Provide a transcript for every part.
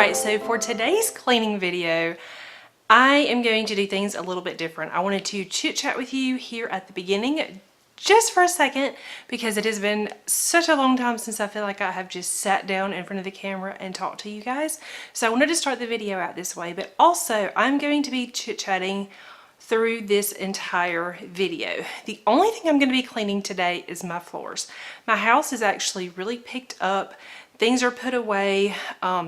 Alright, so for today's cleaning video, I am going to do things a little bit different. I wanted to chit chat with you here at the beginning just for a second because it has been such a long time since I feel like I have just sat down in front of the camera and talked to you guys. So I wanted to start the video out this way, but also I'm going to be chit chatting through this entire video. The only thing I'm going to be cleaning today is my floors. My house is actually really picked up. Things are put away.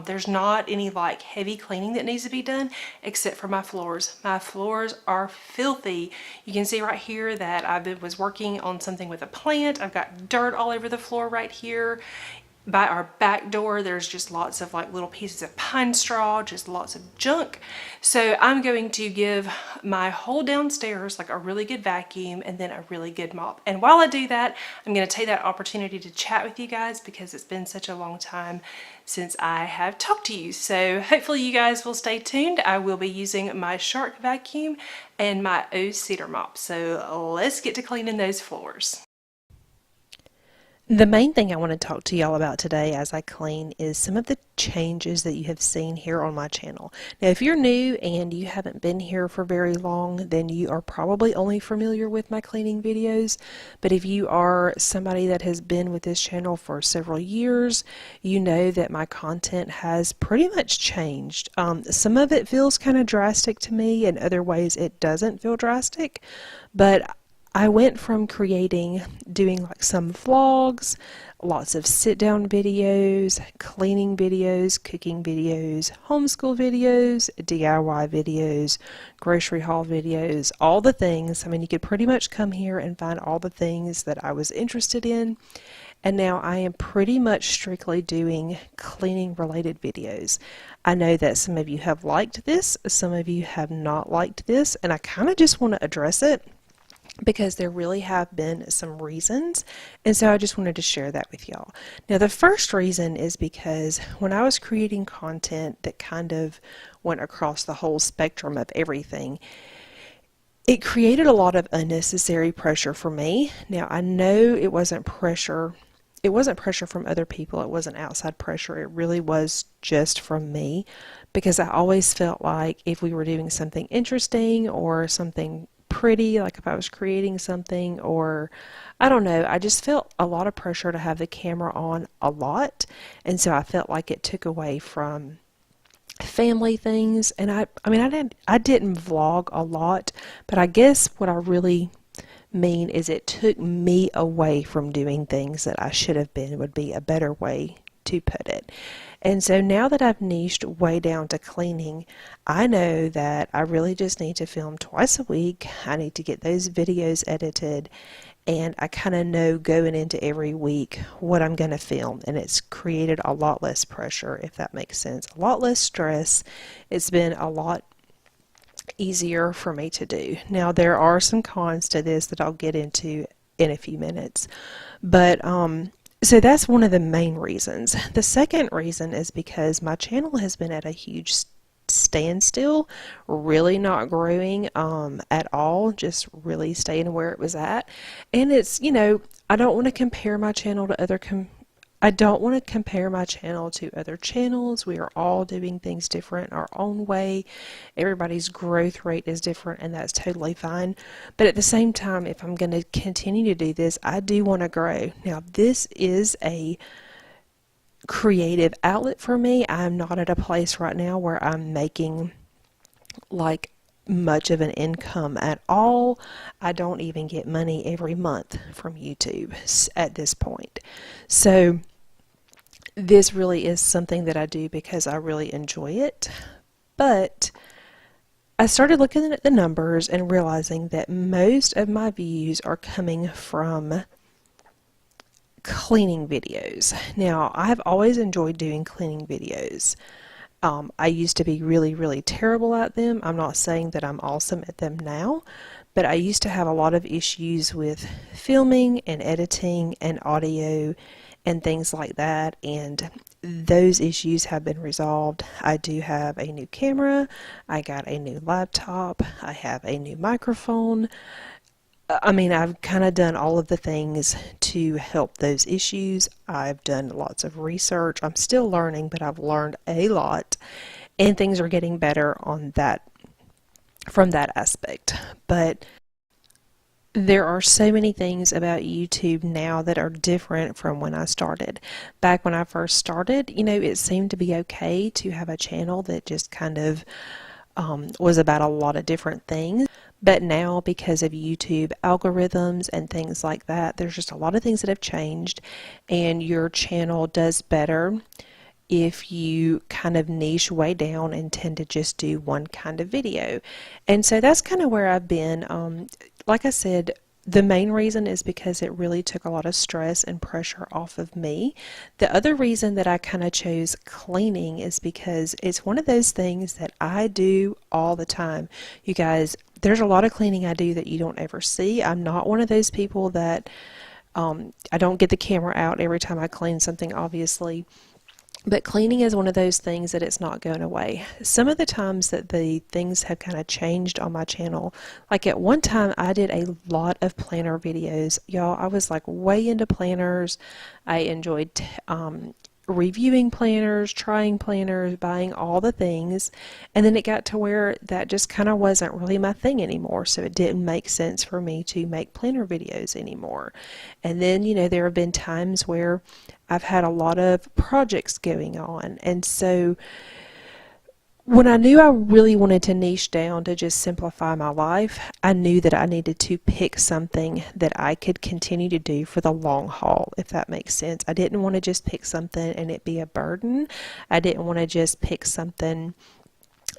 There's not any like heavy cleaning that needs to be done except for my floors. My floors are filthy. You can see right here that I was working on something with a plant. I've got dirt all over the floor right here. By our back door, there's just lots of like little pieces of pine straw, just lots of junk. So I'm going to give my whole downstairs like a really good vacuum and then a really good mop. And while I do that, I'm going to take that opportunity to chat with you guys because it's been such a long time since I have talked to you. So hopefully you guys will stay tuned. I will be using my Shark vacuum and my O cedar mop. So let's get to cleaning those floors. The main thing I want to talk to y'all about today as I clean is some of the changes that you have seen here on my channel. Now, if you're new and you haven't been here for very long, then you are probably only familiar with my cleaning videos. But if you are somebody that has been with this channel for several years, you know that my content has pretty much changed. Some of it feels kind of drastic to me, and other ways it doesn't feel drastic. But I went from doing like some vlogs, lots of sit-down videos, cleaning videos, cooking videos, homeschool videos, DIY videos, grocery haul videos, all the things. I mean, you could pretty much come here and find all the things that I was interested in. And now I am pretty much strictly doing cleaning related videos. I know that some of you have liked this, some of you have not liked this, and I kind of just want to address it, because there really have been some reasons, and so I just wanted to share that with y'all. Now, the first reason is because when I was creating content that kind of went across the whole spectrum of everything, it created a lot of unnecessary pressure for me. Now, I know it wasn't pressure from other people, it wasn't outside pressure, it really was just from me, because I always felt like if we were doing something interesting or something pretty, like if I was creating something, or I don't know, I just felt a lot of pressure to have the camera on a lot, and so I felt like it took away from family things. And I didn't vlog a lot, but I guess what I really mean is it took me away from doing things that I should have been, would be a better way to put it. And so now that I've niched way down to cleaning, I know that I really just need to film twice a week. I need to get those videos edited, and I kind of know going into every week what I'm going to film, and it's created a lot less pressure, if that makes sense, a lot less stress. It's been a lot easier for me to do. Now, there are some cons to this that I'll get into in a few minutes, but so that's one of the main reasons. The second reason is because my channel has been at a huge standstill, really not growing at all, just really staying where it was at. And it's, you know, I don't want to compare my channel to other channels. We are all doing things different our own way. Everybody's growth rate is different, and that's totally fine. But at the same time, if I'm going to continue to do this, I do want to grow. Now, this is a creative outlet for me. I'm not at a place right now where I'm making like much of an income at all. I don't even get money every month from YouTube at this point. So this really is something that I do because I really enjoy it. But I started looking at the numbers and realizing that most of my views are coming from cleaning videos. Now, I've always enjoyed doing cleaning videos. I used to be really terrible at them. I'm not saying that I'm awesome at them now, but I used to have a lot of issues with filming and editing and audio and things like that, and those issues have been resolved. I do have a new camera, I got a new laptop, I have a new microphone. I mean, I've kind of done all of the things to help those issues. I've done lots of research. I'm still learning, but I've learned a lot, and things are getting better on that from that aspect. But there are so many things about YouTube now that are different from when I started. Back when I first started, it seemed to be okay to have a channel that just kind of was about a lot of different things. But now, because of YouTube algorithms and things like that, there's just a lot of things that have changed, and your channel does better if you kind of niche way down and tend to just do one kind of video. And so that's kind of where I've been. Like I said, the main reason is because it really took a lot of stress and pressure off of me. The other reason that I kind of chose cleaning is because it's one of those things that I do all the time. You guys, there's a lot of cleaning I do that you don't ever see. I'm not one of those people that I don't get the camera out every time I clean something, obviously. But cleaning is one of those things that it's not going away. Some of the times that the things have kind of changed on my channel, like at one time I did a lot of planner videos. Y'all, I was like way into planners. I enjoyed reviewing planners, trying planners, buying all the things. And then it got to where that just kind of wasn't really my thing anymore. So it didn't make sense for me to make planner videos anymore. And then, there have been times where I've had a lot of projects going on. And so when I knew I really wanted to niche down to just simplify my life, I knew that I needed to pick something that I could continue to do for the long haul, if that makes sense. I didn't want to just pick something and it be a burden. I didn't want to just pick something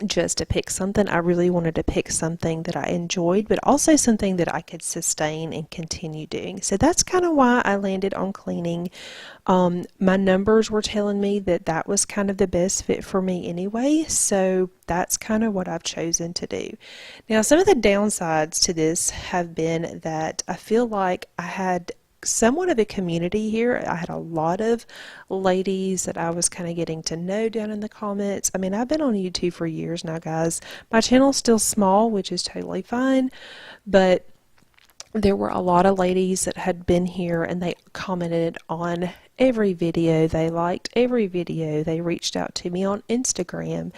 just to pick something. I really wanted to pick something that I enjoyed, but also something that I could sustain and continue doing. So that's kind of why I landed on cleaning. My numbers were telling me that that was kind of the best fit for me anyway, so that's kind of what I've chosen to do. Now, some of the downsides to this have been that I feel like I had somewhat of a community here. I had a lot of ladies that I was kind of getting to know down in the comments. I mean, I've been on YouTube for years now, guys. My channel's still small, which is totally fine, but there were a lot of ladies that had been here and they commented on every video. They liked every video. They reached out to me on Instagram,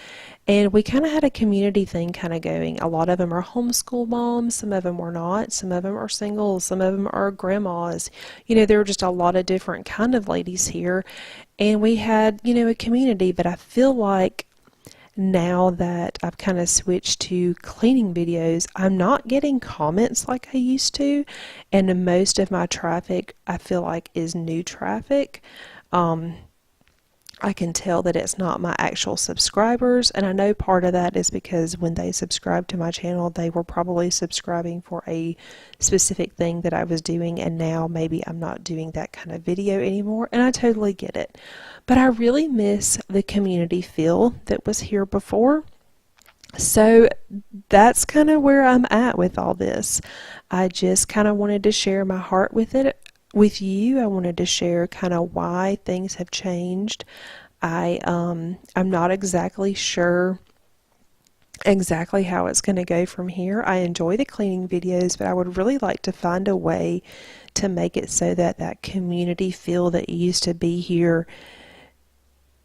and we kind of had a community thing kind of going. A lot of them are homeschool moms, some of them were not, some of them are single, some of them are grandmas. There were just a lot of different kind of ladies here, and we had, a community. But I feel like now that I've kind of switched to cleaning videos, I'm not getting comments like I used to, and most of my traffic I feel like is new traffic. I can tell that it's not my actual subscribers, and I know part of that is because when they subscribed to my channel, they were probably subscribing for a specific thing that I was doing, and now maybe I'm not doing that kind of video anymore, and I totally get it. But I really miss the community feel that was here before. So that's kind of where I'm at with all this. I just kind of wanted to share my heart with you. I wanted to share kind of why things have changed. I'm not exactly sure exactly how it's going to go from here. I enjoy the cleaning videos, but I would really like to find a way to make it so that that community feel that used to be here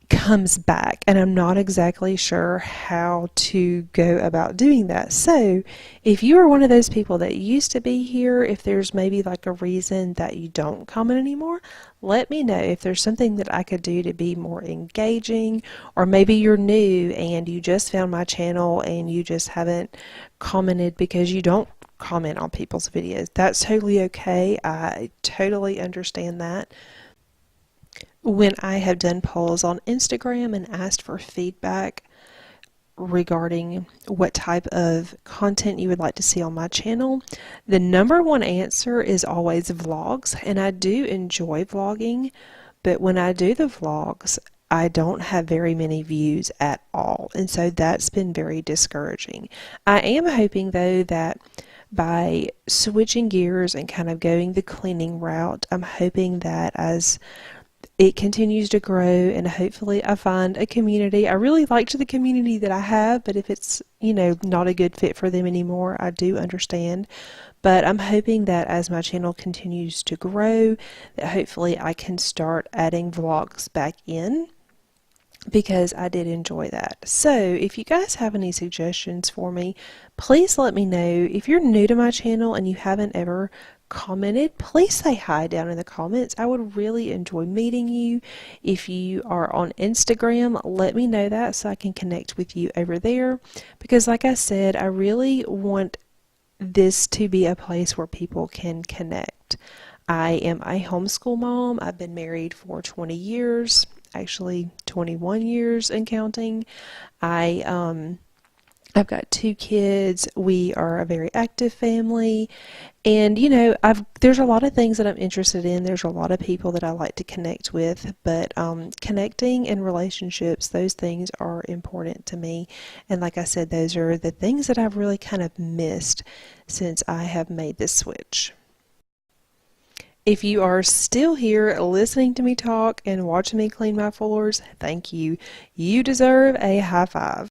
comes back, and I'm not exactly sure how to go about doing that. So if you are one of those people that used to be here, if there's maybe like a reason that you don't comment anymore, let me know if there's something that I could do to be more engaging. Or maybe you're new and you just found my channel and you just haven't commented because you don't comment on people's videos. That's totally okay. I totally understand that. When I have done polls on Instagram and asked for feedback regarding what type of content you would like to see on my channel, the number one answer is always vlogs, and I do enjoy vlogging, but when I do the vlogs, I don't have very many views at all, and so that's been very discouraging. I am hoping though that by switching gears and kind of going the cleaning route, I'm hoping that as it continues to grow, and hopefully I find a community. I really liked the community that I have, but if it's, not a good fit for them anymore, I do understand. But I'm hoping that as my channel continues to grow, that hopefully I can start adding vlogs back in, because I did enjoy that. So if you guys have any suggestions for me, please let me know. If you're new to my channel and you haven't ever commented, please say hi down in the comments. I would really enjoy meeting you. If you are on Instagram, let me know that so I can connect with you over there, because like I said, I really want this to be a place where people can connect. I am a homeschool mom. I've been married for 20 years, actually 21 years and counting. I've got 2 kids. We are a very active family, and there's a lot of things that I'm interested in. There's a lot of people that I like to connect with, but connecting and relationships, those things are important to me. And like I said, those are the things that I've really kind of missed since I have made this switch. If you are still here listening to me talk and watching me clean my floors, thank you. You deserve a high five.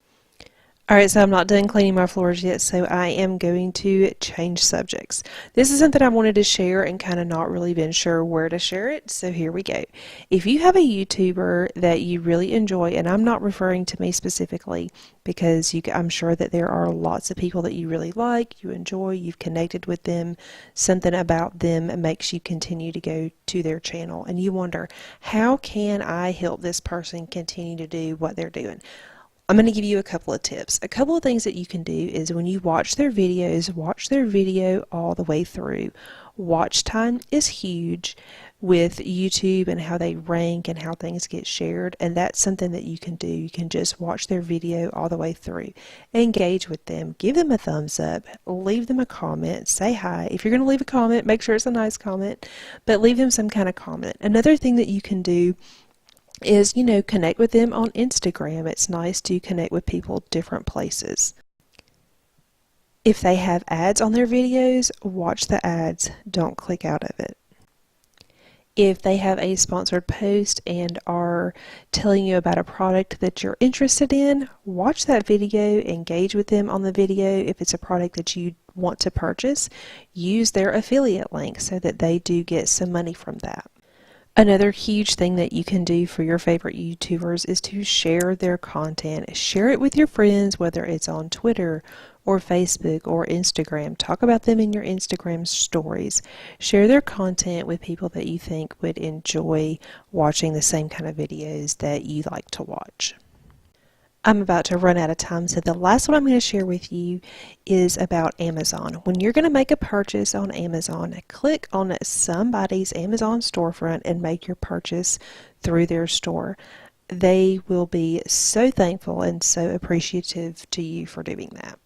Alright, so I'm not done cleaning my floors yet, so I am going to change subjects. This is something I wanted to share and kind of not really been sure where to share it, so here we go. If you have a YouTuber that you really enjoy, and I'm not referring to me specifically, because I'm sure that there are lots of people that you really like, you enjoy, you've connected with them, something about them makes you continue to go to their channel, and you wonder, how can I help this person continue to do what they're doing? I'm going to give you a couple of tips. A couple of things that you can do is when you watch their videos, watch their video all the way through. Watch time is huge with YouTube and how they rank and how things get shared, and that's something that you can do. You can just watch their video all the way through. Engage with them. Give them a thumbs up. Leave them a comment. Say hi. If you're going to leave a comment, make sure it's a nice comment, but leave them some kind of comment. Another thing that you can do is, connect with them on Instagram. It's nice to connect with people different places. If they have ads on their videos, watch the ads. Don't click out of it. If they have a sponsored post and are telling you about a product that you're interested in, watch that video, engage with them on the video. If it's a product that you want to purchase, use their affiliate link so that they do get some money from that. Another huge thing that you can do for your favorite YouTubers is to share their content. Share it with your friends, whether it's on Twitter or Facebook or Instagram. Talk about them in your Instagram stories. Share their content with people that you think would enjoy watching the same kind of videos that you like to watch. I'm about to run out of time, so the last one I'm going to share with you is about Amazon. When you're going to make a purchase on Amazon, click on somebody's Amazon storefront and make your purchase through their store. They will be so thankful and so appreciative to you for doing that.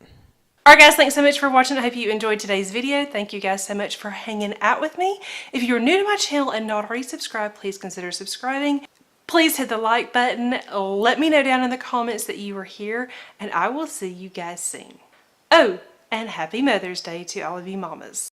Alright guys, thanks so much for watching. I hope you enjoyed today's video. Thank you guys so much for hanging out with me. If you're new to my channel and not already subscribed, please consider subscribing. Please hit the like button. Let me know down in the comments that you were here, and I will see you guys soon. Oh, and happy Mother's Day to all of you mamas.